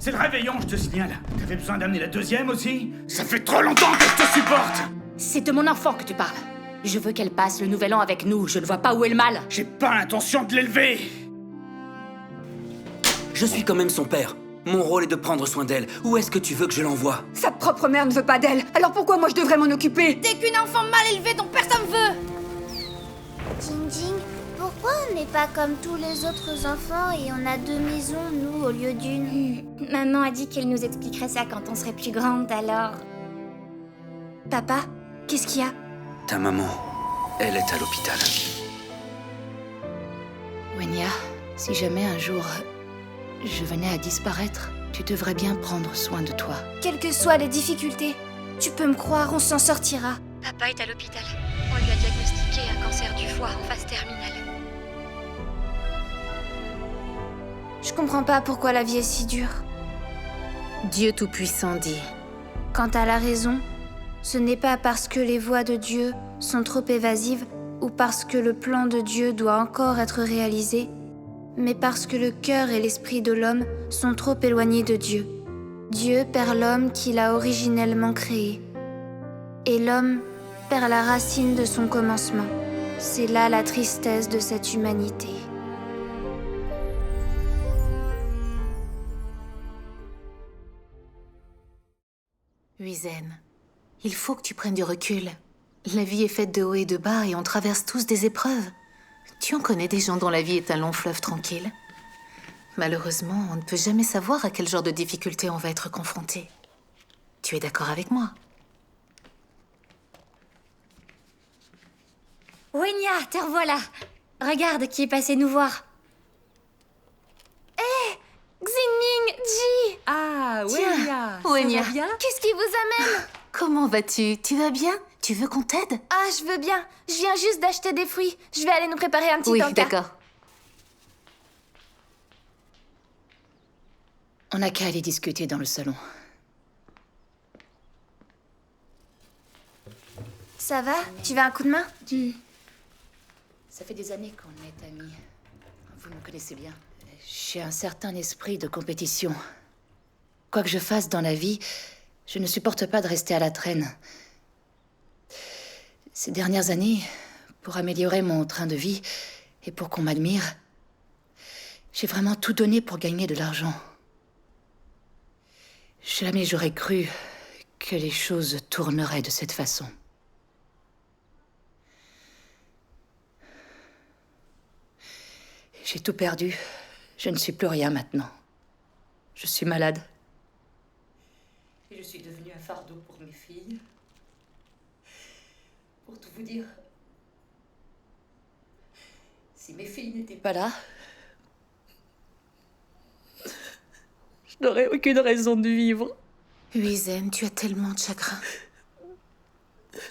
C'est le réveillon, je te signale. T'avais besoin d'amener la deuxième aussi? Ça fait trop longtemps que je te supporte! C'est de mon enfant que tu parles. Je veux qu'elle passe le nouvel an avec nous, je ne vois pas où est le mal. J'ai pas l'intention de l'élever! Je suis quand même son père. Mon rôle est de prendre soin d'elle. Où est-ce que tu veux que je l'envoie? Sa propre mère ne veut pas d'elle, alors pourquoi moi je devrais m'en occuper? T'es qu'une enfant mal élevée dont personne veut! Jing Jing, pourquoi on n'est pas comme tous les autres enfants et on a 2 maisons, nous, au lieu d'une? Maman a dit qu'elle nous expliquerait ça quand on serait plus grande, alors... Papa, qu'est-ce qu'il y a? Ta maman, elle est à l'hôpital. Wenya, si jamais un jour je venais à disparaître, tu devrais bien prendre soin de toi. Quelles que soient les difficultés, tu peux me croire, on s'en sortira. Papa est à l'hôpital. On lui a diagnostiqué un cancer du foie en phase terminale. Je comprends pas pourquoi la vie est si dure. Dieu Tout-Puissant dit... Quant à la raison, ce n'est pas parce que les voies de Dieu sont trop évasives ou parce que le plan de Dieu doit encore être réalisé, mais parce que le cœur et l'esprit de l'homme sont trop éloignés de Dieu. Dieu perd l'homme qu'il a originellement créé. Et l'homme perd la racine de son commencement. C'est là la tristesse de cette humanité. Huizen, il faut que tu prennes du recul. La vie est faite de hauts et de bas et on traverse tous des épreuves. Tu en connais des gens dont la vie est un long fleuve tranquille. Malheureusement, on ne peut jamais savoir à quel genre de difficulté on va être confronté. Tu es d'accord avec moi? Wenya, te revoilà. Regarde qui est passé nous voir. Xingming, Ji, Ah, Wenya, Wenya. ça va bien? qu'est-ce qui vous amène? Comment vas-tu? Tu vas bien? Tu veux qu'on t'aide? Ah, je veux bien. Je viens juste d'acheter des fruits. Je vais aller nous préparer un petit Oui, encas. d'accord. On n'a qu'à aller discuter dans le salon. Ça va? Tu veux un coup de main? Ça fait des années qu'on est amis. Vous me connaissez bien. J'ai un certain esprit de compétition. Quoi que je fasse dans la vie, je ne supporte pas de rester à la traîne. Ces dernières années, pour améliorer mon train de vie et pour qu'on m'admire, j'ai vraiment tout donné pour gagner de l'argent. Jamais j'aurais cru que les choses tourneraient de cette façon. J'ai tout perdu. Je ne suis plus rien maintenant. Je suis malade. Et je suis devenue un fardeau pour mes filles. Pour tout vous dire, si mes filles n'étaient pas là, je n'aurais aucune raison de vivre. Huizen, tu as tellement de chagrin.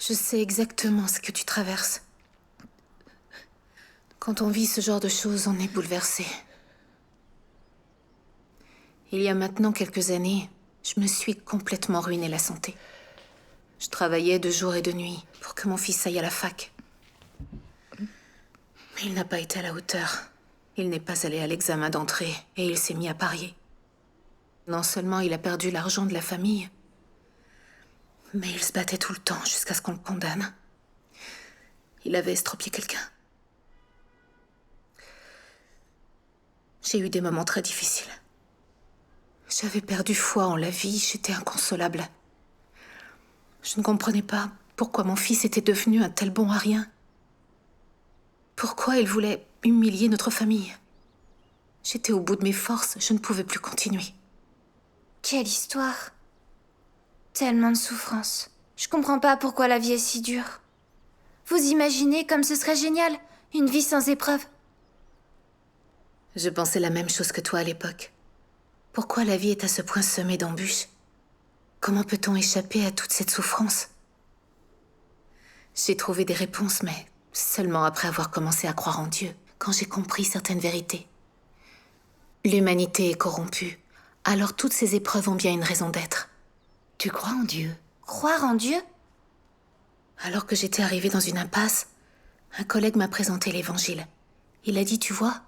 Je sais exactement ce que tu traverses. Quand on vit ce genre de choses, on est bouleversé. Il y a maintenant quelques années, je me suis complètement ruiné la santé. Je travaillais de jour et de nuit pour que mon fils aille à la fac. Mais il n'a pas été à la hauteur. Il n'est pas allé à l'examen d'entrée et il s'est mis à parier. Non seulement il a perdu l'argent de la famille, mais il se battait tout le temps jusqu'à ce qu'on le condamne. Il avait estropié quelqu'un. J'ai eu des moments très difficiles. J'avais perdu foi en la vie, j'étais inconsolable. Je ne comprenais pas pourquoi mon fils était devenu un tel bon à rien. Pourquoi il voulait humilier notre famille. J'étais au bout de mes forces, je ne pouvais plus continuer. Quelle histoire. Tellement de souffrance. Je comprends pas pourquoi la vie est si dure. Vous imaginez comme ce serait génial, une vie sans épreuve. Je pensais la même chose que toi à l'époque. Pourquoi la vie est à ce point semée d'embûches? Comment peut-on échapper à toute cette souffrance? J'ai trouvé des réponses, mais seulement après avoir commencé à croire en Dieu, quand j'ai compris certaines vérités. L'humanité est corrompue, alors toutes ces épreuves ont bien une raison d'être. Tu crois en Dieu? Croire en Dieu? Alors que j'étais arrivée dans une impasse, un collègue m'a présenté l'Évangile. Il a dit, tu vois,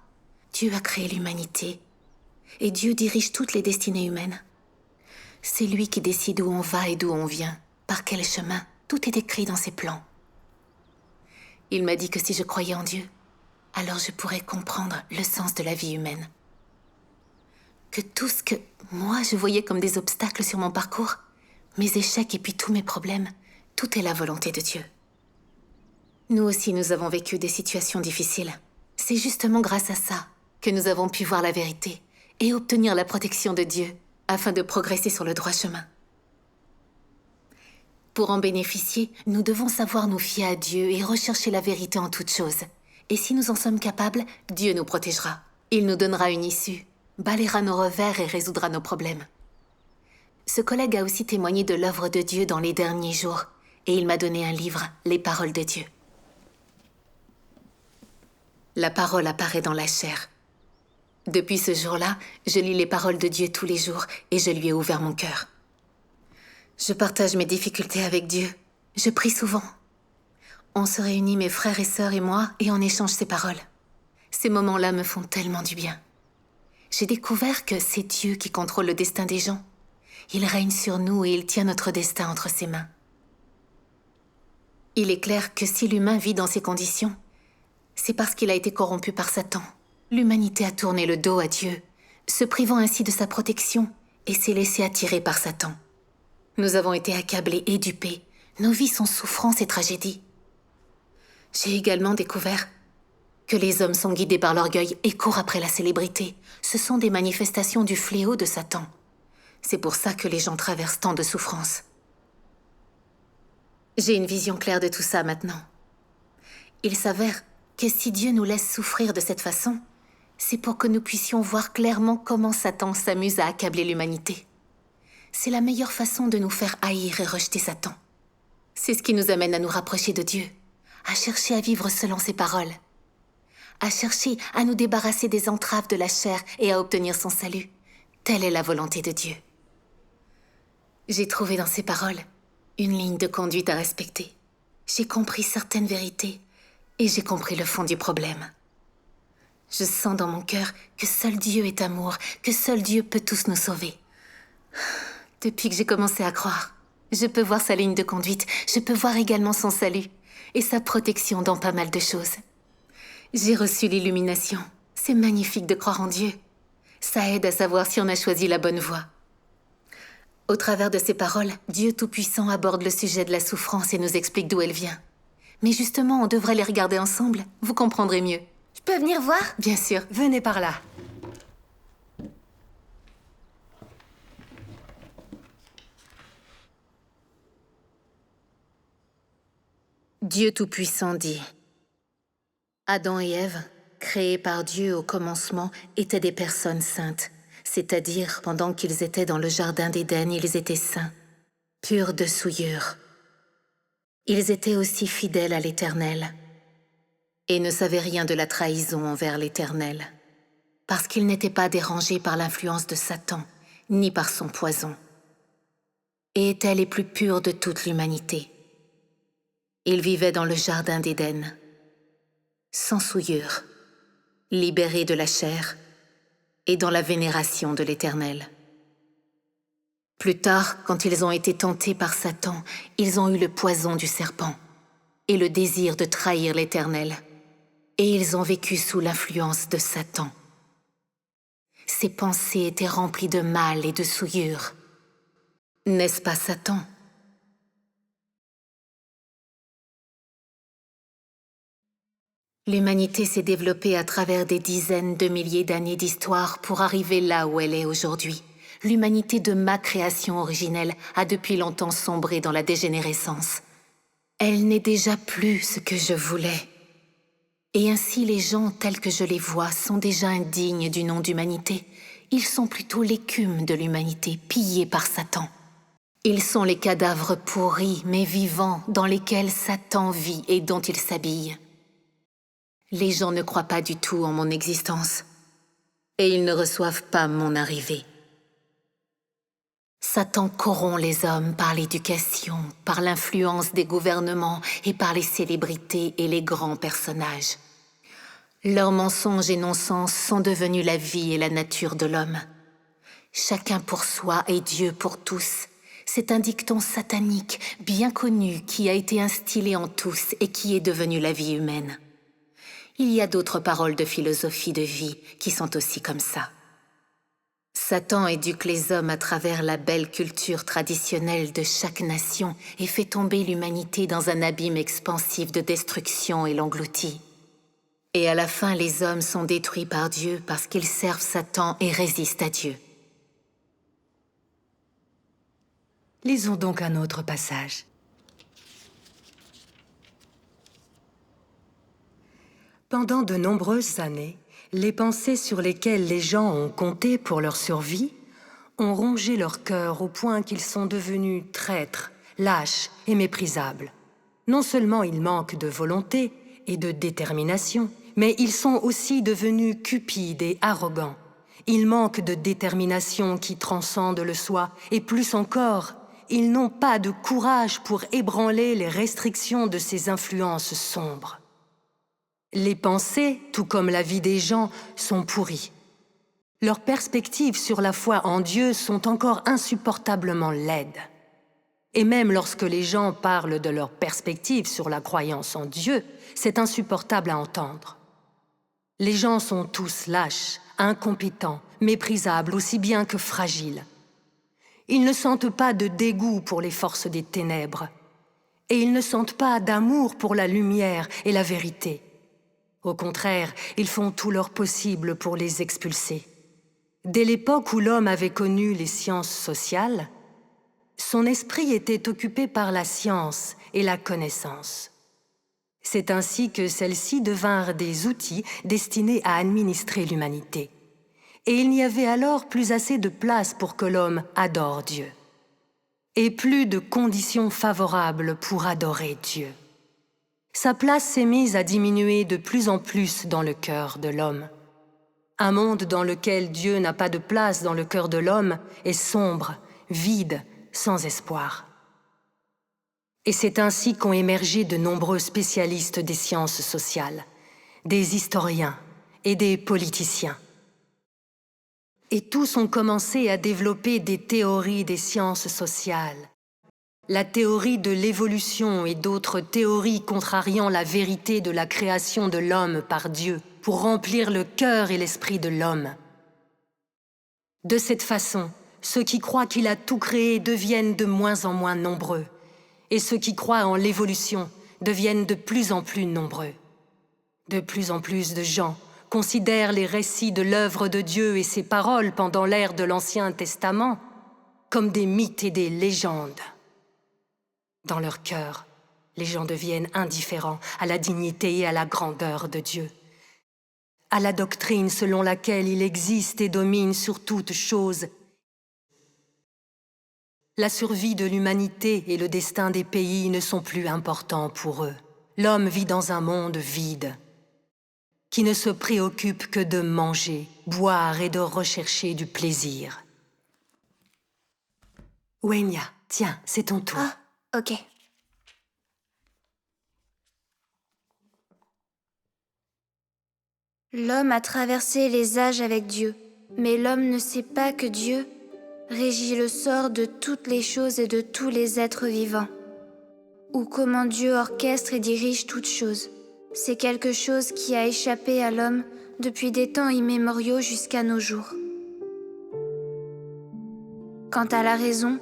Dieu a créé l'humanité. Et Dieu dirige toutes les destinées humaines. C'est lui qui décide où on va et d'où on vient, par quel chemin. Tout est écrit dans ses plans. Il m'a dit que si je croyais en Dieu, alors je pourrais comprendre le sens de la vie humaine. Que tout ce que moi je voyais comme des obstacles sur mon parcours, mes échecs et puis tous mes problèmes, tout est la volonté de Dieu. Nous aussi, nous avons vécu des situations difficiles. C'est justement grâce à ça que nous avons pu voir la vérité et obtenir la protection de Dieu afin de progresser sur le droit chemin. Pour en bénéficier, nous devons savoir nous fier à Dieu et rechercher la vérité en toutes choses. Et si nous en sommes capables, Dieu nous protégera. Il nous donnera une issue, balayera nos revers et résoudra nos problèmes. Ce collègue a aussi témoigné de l'œuvre de Dieu dans les derniers jours et il m'a donné un livre, Les Paroles de Dieu. La parole apparaît dans la chair. Depuis ce jour-là, je lis les paroles de Dieu tous les jours et je lui ai ouvert mon cœur. Je partage mes difficultés avec Dieu. Je prie souvent. On se réunit, mes frères et sœurs et moi, et on échange ces paroles. Ces moments-là me font tellement du bien. J'ai découvert que c'est Dieu qui contrôle le destin des gens. Il règne sur nous et il tient notre destin entre ses mains. Il est clair que si l'humain vit dans ces conditions, c'est parce qu'il a été corrompu par Satan. L'humanité a tourné le dos à Dieu, se privant ainsi de sa protection et s'est laissé attirer par Satan. Nous avons été accablés et dupés. Nos vies sont souffrances et tragédies. J'ai également découvert que les hommes sont guidés par l'orgueil et courent après la célébrité. Ce sont des manifestations du fléau de Satan. C'est pour ça que les gens traversent tant de souffrances. J'ai une vision claire de tout ça maintenant. Il s'avère que si Dieu nous laisse souffrir de cette façon, c'est pour que nous puissions voir clairement comment Satan s'amuse à accabler l'humanité. C'est la meilleure façon de nous faire haïr et rejeter Satan. C'est ce qui nous amène à nous rapprocher de Dieu, à chercher à vivre selon ses paroles, à chercher à nous débarrasser des entraves de la chair et à obtenir son salut. Telle est la volonté de Dieu. J'ai trouvé dans ces paroles une ligne de conduite à respecter. J'ai compris certaines vérités et j'ai compris le fond du problème. Je sens dans mon cœur que seul Dieu est amour, que seul Dieu peut tous nous sauver. Depuis que j'ai commencé à croire, je peux voir sa ligne de conduite, je peux voir également son salut et sa protection dans pas mal de choses. J'ai reçu l'illumination. C'est magnifique de croire en Dieu. Ça aide à savoir si on a choisi la bonne voie. Au travers de ces paroles, Dieu Tout-Puissant aborde le sujet de la souffrance et nous explique d'où elle vient. Mais justement, on devrait les regarder ensemble. Vous comprendrez mieux. Je peux venir voir? Bien sûr. Venez par là. Dieu Tout-Puissant dit: Adam et Ève, créés par Dieu au commencement, étaient des personnes saintes, c'est-à-dire pendant qu'ils étaient dans le jardin d'Éden, ils étaient saints, purs de souillure. Ils étaient aussi fidèles à l'Éternel et ne savaient rien de la trahison envers l'Éternel, parce qu'ils n'étaient pas dérangés par l'influence de Satan, ni par son poison, et étaient les plus purs de toute l'humanité. Ils vivaient dans le jardin d'Éden, sans souillure, libérés de la chair et dans la vénération de l'Éternel. Plus tard, quand ils ont été tentés par Satan, ils ont eu le poison du serpent et le désir de trahir l'Éternel, et ils ont vécu sous l'influence de Satan. Ses pensées étaient remplies de mal et de souillure. N'est-ce pas Satan? L'humanité s'est développée à travers des dizaines de milliers d'années d'histoire pour arriver là où elle est aujourd'hui. L'humanité de ma création originelle a depuis longtemps sombré dans la dégénérescence. Elle n'est déjà plus ce que je voulais. Et ainsi les gens tels que je les vois sont déjà indignes du nom d'humanité. Ils sont plutôt l'écume de l'humanité, pillée par Satan. Ils sont les cadavres pourris mais vivants dans lesquels Satan vit et dont il s'habille. Les gens ne croient pas du tout en mon existence et ils ne reçoivent pas mon arrivée. Satan corrompt les hommes par l'éducation, par l'influence des gouvernements et par les célébrités et les grands personnages. Leurs mensonges et non-sens sont devenus la vie et la nature de l'homme. Chacun pour soi et Dieu pour tous. C'est un dicton satanique bien connu qui a été instillé en tous et qui est devenu la vie humaine. Il y a d'autres paroles de philosophie de vie qui sont aussi comme ça. Satan éduque les hommes à travers la belle culture traditionnelle de chaque nation et fait tomber l'humanité dans un abîme expansif de destruction et l'engloutit. Et à la fin, les hommes sont détruits par Dieu parce qu'ils servent Satan et résistent à Dieu. Lisons donc un autre passage. Pendant de nombreuses années, les pensées sur lesquelles les gens ont compté pour leur survie ont rongé leur cœur au point qu'ils sont devenus traîtres, lâches et méprisables. Non seulement ils manquent de volonté et de détermination, mais ils sont aussi devenus cupides et arrogants. Ils manquent de détermination qui transcende le soi, et plus encore, ils n'ont pas de courage pour ébranler les restrictions de ces influences sombres. Les pensées, tout comme la vie des gens, sont pourries. Leurs perspectives sur la foi en Dieu sont encore insupportablement laides. Et même lorsque les gens parlent de leurs perspectives sur la croyance en Dieu, c'est insupportable à entendre. Les gens sont tous lâches, incompétents, méprisables aussi bien que fragiles. Ils ne sentent pas de dégoût pour les forces des ténèbres, et ils ne sentent pas d'amour pour la lumière et la vérité. Au contraire, ils font tout leur possible pour les expulser. Dès l'époque où l'homme avait connu les sciences sociales, son esprit était occupé par la science et la connaissance. C'est ainsi que celles-ci devinrent des outils destinés à administrer l'humanité. Et il n'y avait alors plus assez de place pour que l'homme adore Dieu. Et plus de conditions favorables pour adorer Dieu. Sa place s'est mise à diminuer de plus en plus dans le cœur de l'homme. Un monde dans lequel Dieu n'a pas de place dans le cœur de l'homme est sombre, vide, sans espoir. Et c'est ainsi qu'ont émergé de nombreux spécialistes des sciences sociales, des historiens et des politiciens. Et tous ont commencé à développer des théories des sciences sociales. La théorie de l'évolution et d'autres théories contrariant la vérité de la création de l'homme par Dieu pour remplir le cœur et l'esprit de l'homme. De cette façon, ceux qui croient qu'il a tout créé deviennent de moins en moins nombreux, et ceux qui croient en l'évolution deviennent de plus en plus nombreux. De plus en plus de gens considèrent les récits de l'œuvre de Dieu et ses paroles pendant l'ère de l'Ancien Testament comme des mythes et des légendes. Dans leur cœur, les gens deviennent indifférents à la dignité et à la grandeur de Dieu, à la doctrine selon laquelle il existe et domine sur toute chose. La survie de l'humanité et le destin des pays ne sont plus importants pour eux. L'homme vit dans un monde vide, qui ne se préoccupe que de manger, boire et de rechercher du plaisir. Wenya, tiens, c'est ton tour. Ah, ok. L'homme a traversé les âges avec Dieu, mais l'homme ne sait pas que Dieu régit le sort de toutes les choses et de tous les êtres vivants, ou comment Dieu orchestre et dirige toutes choses. C'est quelque chose qui a échappé à l'homme depuis des temps immémoriaux jusqu'à nos jours. Quant à la raison,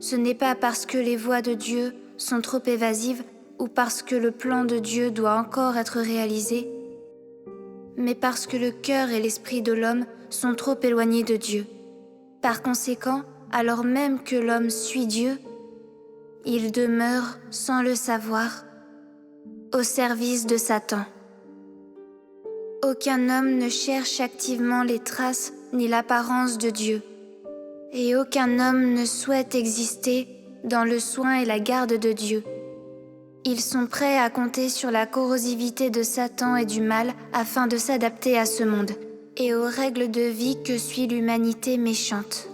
ce n'est pas parce que les voies de Dieu sont trop évasives ou parce que le plan de Dieu doit encore être réalisé, mais parce que le cœur et l'esprit de l'homme sont trop éloignés de Dieu. Par conséquent, alors même que l'homme suit Dieu, il demeure, sans le savoir, au service de Satan. Aucun homme ne cherche activement les traces ni l'apparence de Dieu, et aucun homme ne souhaite exister dans le soin et la garde de Dieu. Ils sont prêts à compter sur la corrosivité de Satan et du mal afin de s'adapter à ce monde et aux règles de vie que suit l'humanité méchante.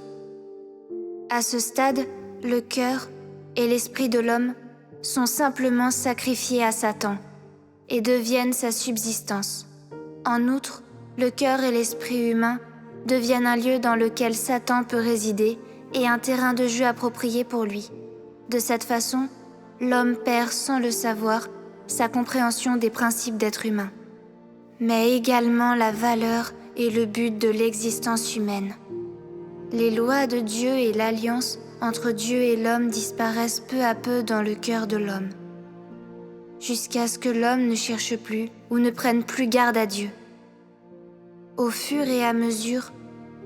À ce stade, le cœur et l'esprit de l'homme sont simplement sacrifiés à Satan et deviennent sa subsistance. En outre, le cœur et l'esprit humain deviennent un lieu dans lequel Satan peut résider et un terrain de jeu approprié pour lui. De cette façon, l'homme perd sans le savoir sa compréhension des principes d'être humain, mais également la valeur et le but de l'existence humaine. Les lois de Dieu et l'alliance entre Dieu et l'homme disparaissent peu à peu dans le cœur de l'homme, jusqu'à ce que l'homme ne cherche plus ou ne prenne plus garde à Dieu. Au fur et à mesure,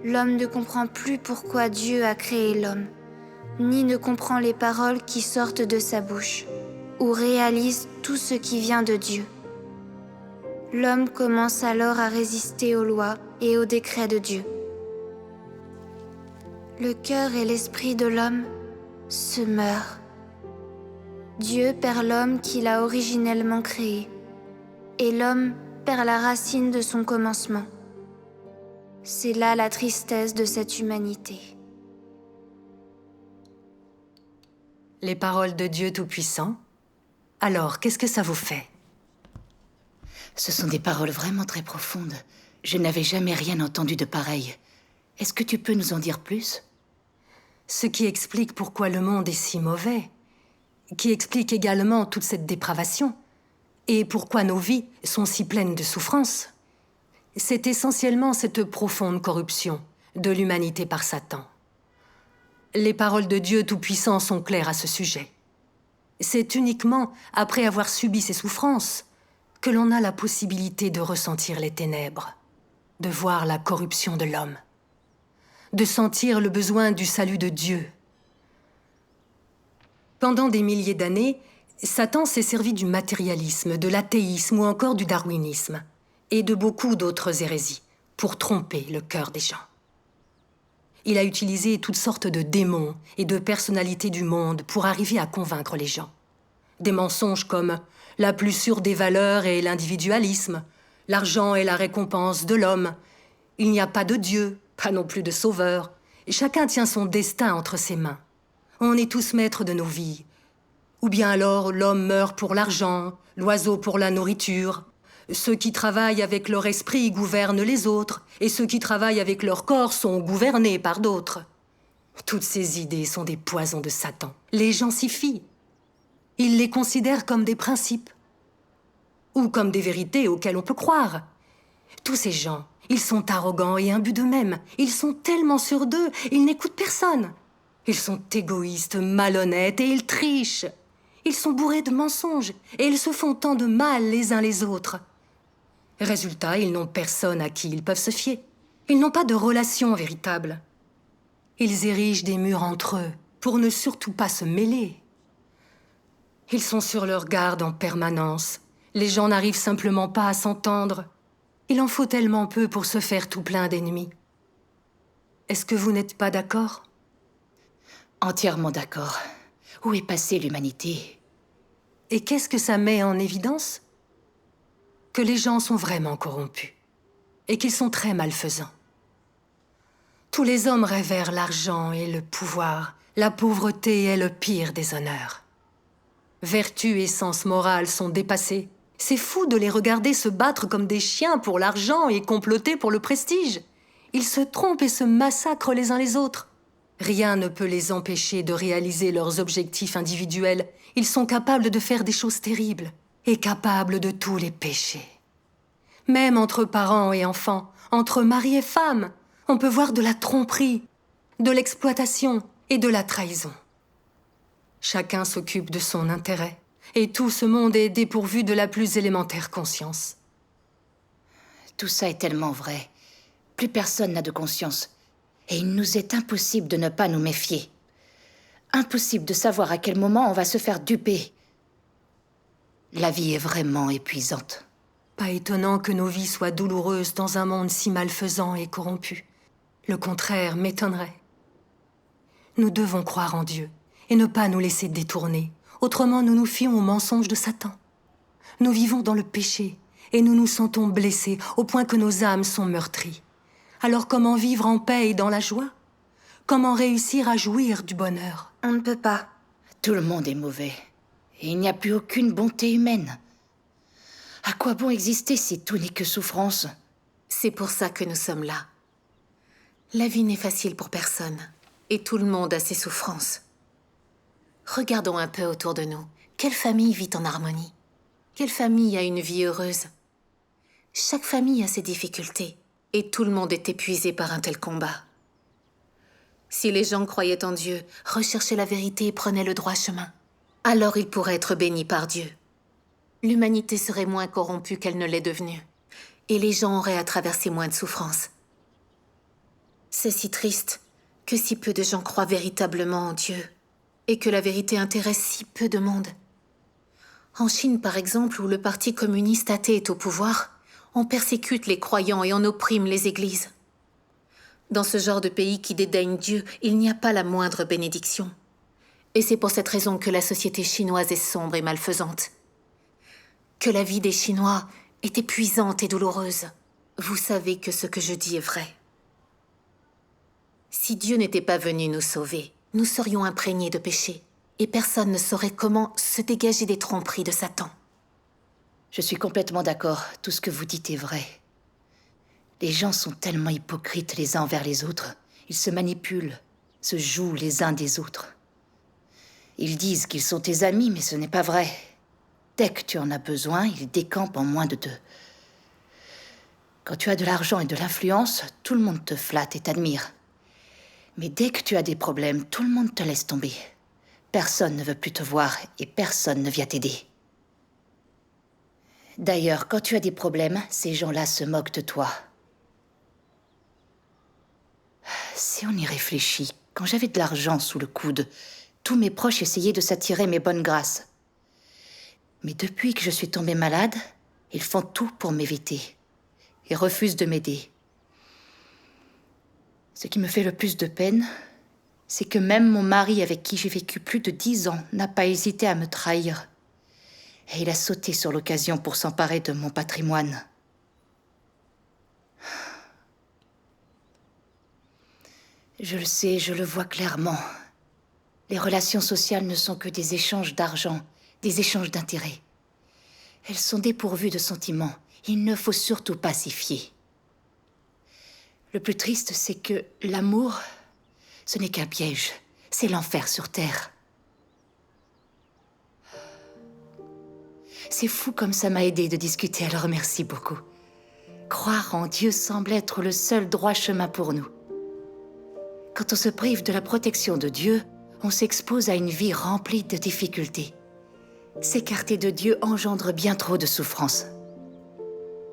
l'homme ne comprend plus pourquoi Dieu a créé l'homme, ni ne comprend les paroles qui sortent de sa bouche, ou réalise tout ce qui vient de Dieu. L'homme commence alors à résister aux lois et aux décrets de Dieu. Le cœur et l'esprit de l'homme se meurent. Dieu perd l'homme qu'il a originellement créé, et l'homme perd la racine de son commencement. C'est là la tristesse de cette humanité. Les paroles de Dieu Tout-Puissant. Alors, qu'est-ce que ça vous fait? Ce sont des paroles vraiment très profondes. Je n'avais jamais rien entendu de pareil. Est-ce que tu peux nous en dire plus? Ce qui explique pourquoi le monde est si mauvais, qui explique également toute cette dépravation, et pourquoi nos vies sont si pleines de souffrances. C'est essentiellement cette profonde corruption de l'humanité par Satan. Les paroles de Dieu Tout-Puissant sont claires à ce sujet. C'est uniquement après avoir subi ces souffrances que l'on a la possibilité de ressentir les ténèbres, de voir la corruption de l'homme, de sentir le besoin du salut de Dieu. Pendant des milliers d'années, Satan s'est servi du matérialisme, de l'athéisme ou encore du darwinisme, et de beaucoup d'autres hérésies, pour tromper le cœur des gens. Il a utilisé toutes sortes de démons et de personnalités du monde pour arriver à convaincre les gens. Des mensonges comme « la plus sûre des valeurs est l'individualisme »,« l'argent est la récompense de l'homme »,« il n'y a pas de Dieu », pas non plus de sauveur. Chacun tient son destin entre ses mains. On est tous maîtres de nos vies. Ou bien alors l'homme meurt pour l'argent, l'oiseau pour la nourriture. Ceux qui travaillent avec leur esprit gouvernent les autres, et ceux qui travaillent avec leur corps sont gouvernés par d'autres. Toutes ces idées sont des poisons de Satan. Les gens s'y fient. Ils les considèrent comme des principes, ou comme des vérités auxquelles on peut croire. Tous ces gens, ils sont arrogants et imbus d'eux-mêmes. Ils sont tellement sûrs d'eux, ils n'écoutent personne. Ils sont égoïstes, malhonnêtes et ils trichent. Ils sont bourrés de mensonges et ils se font tant de mal les uns les autres. Résultat, ils n'ont personne à qui ils peuvent se fier. Ils n'ont pas de relation véritable. Ils érigent des murs entre eux pour ne surtout pas se mêler. Ils sont sur leur garde en permanence. Les gens n'arrivent simplement pas à s'entendre. Il en faut tellement peu pour se faire tout plein d'ennemis. Est-ce que vous n'êtes pas d'accord? Entièrement d'accord. Où est passée l'humanité? Et qu'est-ce que ça met en évidence? Que les gens sont vraiment corrompus. Et qu'ils sont très malfaisants. Tous les hommes révèrent l'argent et le pouvoir. La pauvreté est le pire des honneurs. Vertu et sens moral sont dépassés. C'est fou de les regarder se battre comme des chiens pour l'argent et comploter pour le prestige. Ils se trompent et se massacrent les uns les autres. Rien ne peut les empêcher de réaliser leurs objectifs individuels. Ils sont capables de faire des choses terribles et capables de tous les péchés. Même entre parents et enfants, entre mari et femme, on peut voir de la tromperie, de l'exploitation et de la trahison. Chacun s'occupe de son intérêt. Et tout ce monde est dépourvu de la plus élémentaire conscience. Tout ça est tellement vrai. Plus personne n'a de conscience. Et il nous est impossible de ne pas nous méfier. Impossible de savoir à quel moment on va se faire duper. La vie est vraiment épuisante. Pas étonnant que nos vies soient douloureuses dans un monde si malfaisant et corrompu. Le contraire m'étonnerait. Nous devons croire en Dieu et ne pas nous laisser détourner. Autrement, nous nous fions aux mensonges de Satan. Nous vivons dans le péché et nous nous sentons blessés au point que nos âmes sont meurtries. Alors comment vivre en paix et dans la joie? Comment réussir à jouir du bonheur? On ne peut pas. Tout le monde est mauvais. Et il n'y a plus aucune bonté humaine. À quoi bon exister si tout n'est que souffrance? C'est pour ça que nous sommes là. La vie n'est facile pour personne, et tout le monde a ses souffrances. Regardons un peu autour de nous. Quelle famille vit en harmonie? Quelle famille a une vie heureuse? Chaque famille a ses difficultés, et tout le monde est épuisé par un tel combat. Si les gens croyaient en Dieu, recherchaient la vérité et prenaient le droit chemin, alors ils pourraient être bénis par Dieu. L'humanité serait moins corrompue qu'elle ne l'est devenue, et les gens auraient à traverser moins de souffrances. C'est si triste que si peu de gens croient véritablement en Dieu, et que la vérité intéresse si peu de monde. En Chine, par exemple, où le parti communiste athée est au pouvoir, on persécute les croyants et on opprime les églises. Dans ce genre de pays qui dédaigne Dieu, il n'y a pas la moindre bénédiction. Et c'est pour cette raison que la société chinoise est sombre et malfaisante. Que la vie des Chinois est épuisante et douloureuse. Vous savez que ce que je dis est vrai. Si Dieu n'était pas venu nous sauver, nous serions imprégnés de péché, et personne ne saurait comment se dégager des tromperies de Satan. Je suis complètement d'accord, tout ce que vous dites est vrai. Les gens sont tellement hypocrites les uns envers les autres. Ils se manipulent, se jouent les uns des autres. Ils disent qu'ils sont tes amis, mais ce n'est pas vrai. Dès que tu en as besoin, ils décampent en moins de deux. Quand tu as de l'argent et de l'influence, tout le monde te flatte et t'admire. Mais dès que tu as des problèmes, tout le monde te laisse tomber. Personne ne veut plus te voir et personne ne vient t'aider. D'ailleurs, quand tu as des problèmes, ces gens-là se moquent de toi. Si on y réfléchit, quand j'avais de l'argent sous le coude, tous mes proches essayaient de s'attirer mes bonnes grâces. Mais depuis que je suis tombée malade, ils font tout pour m'éviter et refusent de m'aider. Ce qui me fait le plus de peine, c'est que même mon mari, avec qui j'ai vécu plus de 10 ans, n'a pas hésité à me trahir. Et il a sauté sur l'occasion pour s'emparer de mon patrimoine. Je le sais, je le vois clairement. Les relations sociales ne sont que des échanges d'argent, des échanges d'intérêts. Elles sont dépourvues de sentiments. Il ne faut surtout pas s'y fier. Le plus triste, c'est que l'amour, ce n'est qu'un piège. C'est l'enfer sur Terre. C'est fou comme ça m'a aidé de discuter, alors merci beaucoup. Croire en Dieu semble être le seul droit chemin pour nous. Quand on se prive de la protection de Dieu, on s'expose à une vie remplie de difficultés. S'écarter de Dieu engendre bien trop de souffrances.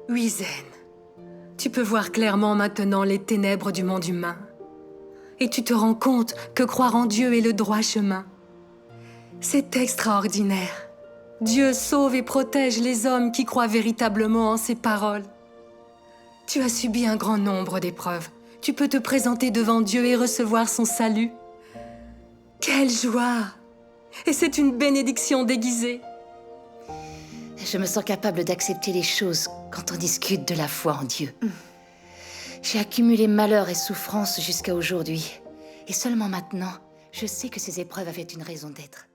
Huizen, tu peux voir clairement maintenant les ténèbres du monde humain. Et tu te rends compte que croire en Dieu est le droit chemin. C'est extraordinaire. Dieu sauve et protège les hommes qui croient véritablement en ses paroles. Tu as subi un grand nombre d'épreuves. Tu peux te présenter devant Dieu et recevoir son salut. Quelle joie! Et c'est une bénédiction déguisée. Je me sens capable d'accepter les choses quand on discute de la foi en Dieu. J'ai accumulé malheur et souffrance jusqu'à aujourd'hui. Et seulement maintenant, je sais que ces épreuves avaient une raison d'être.